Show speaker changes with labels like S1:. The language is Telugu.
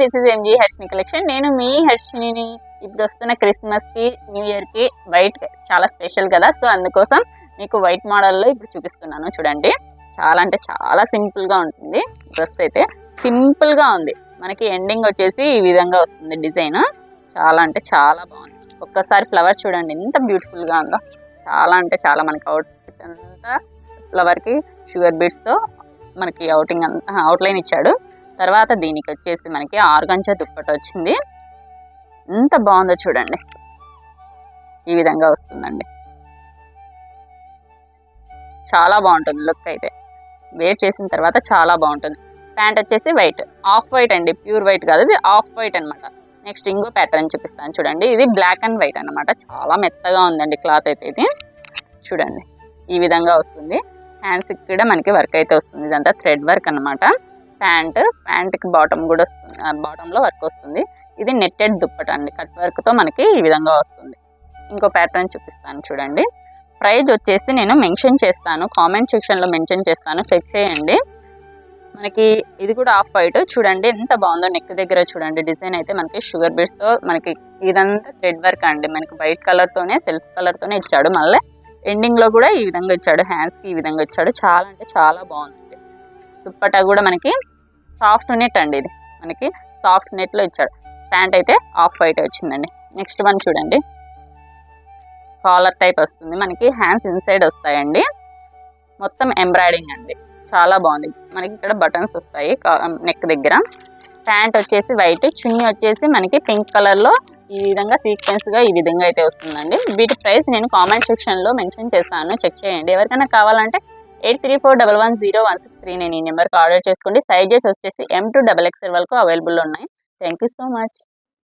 S1: This is MG Harshini collection. నేను మీ హర్షిని. ఇప్పుడు వస్తున్న క్రిస్మస్ కి, న్యూ ఇయర్ కి వైట్ చాలా స్పెషల్ కదా, సో అందుకోసం మీకు వైట్ మోడల్లో ఇప్పుడు చూపిస్తున్నాను. చూడండి, చాలా అంటే చాలా సింపుల్ గా ఉంటుంది. డ్రెస్ అయితే సింపుల్ గా ఉంది. మనకి ఎండింగ్ వచ్చేసి ఈ విధంగా వస్తుంది డిజైన్. చాలా అంటే చాలా బాగుంది. ఒక్కసారి ఫ్లవర్ చూడండి ఎంత బ్యూటిఫుల్ గా ఉందో. చాలా అంటే చాలా మనకి అవుట్ఫిట్ అంతా ఫ్లవర్ కి షుగర్ బీడ్స్ తో మనకి అవుట్లైన్ ఇచ్చాడు. తర్వాత దీనికి వచ్చేసి మనకి ఆర్గంజా దుప్పట వచ్చింది. ఎంత బాగుందో చూడండి, ఈ విధంగా వస్తుందండి. చాలా బాగుంటుంది లుక్ అయితే. వేర్ చేసిన తర్వాత చాలా బాగుంటుంది. ప్యాంట్ వచ్చేసి వైట్, ఆఫ్ వైట్ అండి, ప్యూర్ వైట్ కాదు, ఇది ఆఫ్ వైట్ అనమాట. నెక్స్ట్ ఇంకో ప్యాటర్న్ చూపిస్తాను చూడండి. ఇది బ్లాక్ అండ్ వైట్ అనమాట. చాలా మెత్తగా ఉందండి క్లాత్ అయితే. ఇది చూడండి ఈ విధంగా వస్తుంది. హ్యాండ్స్ కూడా మనకి వర్క్ అయితే వస్తుంది. ఇదంతా థ్రెడ్ వర్క్ అనమాట. ప్యాంట్కి బాటమ్ కూడా వస్తుంది, బాటంలో వర్క్ వస్తుంది. ఇది నెట్టెడ్ దుప్పట అండి, కట్ వర్క్ తో మనకి ఈ విధంగా వస్తుంది. ఇంకో ప్యాటర్న్ చూపిస్తాను చూడండి. ప్రైజ్ వచ్చేసి నేను మెన్షన్ చేస్తాను, కామెంట్ సెక్షన్ లో మెన్షన్ చేస్తాను, చెక్ చేయండి. మనకి ఇది కూడా ఆఫ్ వైట్. చూడండి ఎంత బాగుందో. నెక్ దగ్గర చూడండి డిజైన్ అయితే మనకి షుగర్ బీడ్స్ తో మనకి ఇదంతా థ్రెడ్ వర్క్ అండి. మనకి వైట్ కలర్ తోనే, సెల్ఫ్ కలర్ తోనే ఇచ్చాడు. మళ్ళీ ఎండింగ్ లో కూడా ఈ విధంగా ఇచ్చాడు. హ్యాండ్స్ కి ఈ విధంగా ఇచ్చాడు. చాలా అంటే చాలా బాగుంది. దుప్పటా కూడా మనకి సాఫ్ట్ నెట్ అండి. ఇది మనకి సాఫ్ట్ నెట్ లో ఇచ్చాడు. ప్యాంట్ అయితే ఆఫ్ వైట్ వచ్చిందండి. నెక్స్ట్ వన్ చూడండి, కాలర్ టైప్ వస్తుంది. మనకి హ్యాండ్స్ ఇన్సైడ్ వస్తాయండి. మొత్తం ఎంబ్రాయిడింగ్ అండి. చాలా బాగుంది. మనకి ఇక్కడ బటన్స్ వస్తాయి నెక్ దగ్గర. ప్యాంట్ వచ్చేసి వైట్, చున్నీ వచ్చేసి మనకి పింక్ కలర్ లో ఈ విధంగా సీక్వెన్స్ గా ఈ విధంగా అయితే వస్తుందండి. వీటి ప్రైస్ నేను కామెంట్ సెక్షన్ లో మెన్షన్ చేస్తాను, చెక్ చేయండి. ఎవరికైనా కావాలంటే 8341101639 ఈ నెంబర్కి ఆర్డర్ చేసుకోండి. సైజెస్ వచ్చేసి M to XXL వరకు అవైలబుల్ ఉన్నాయి. Thank you so much.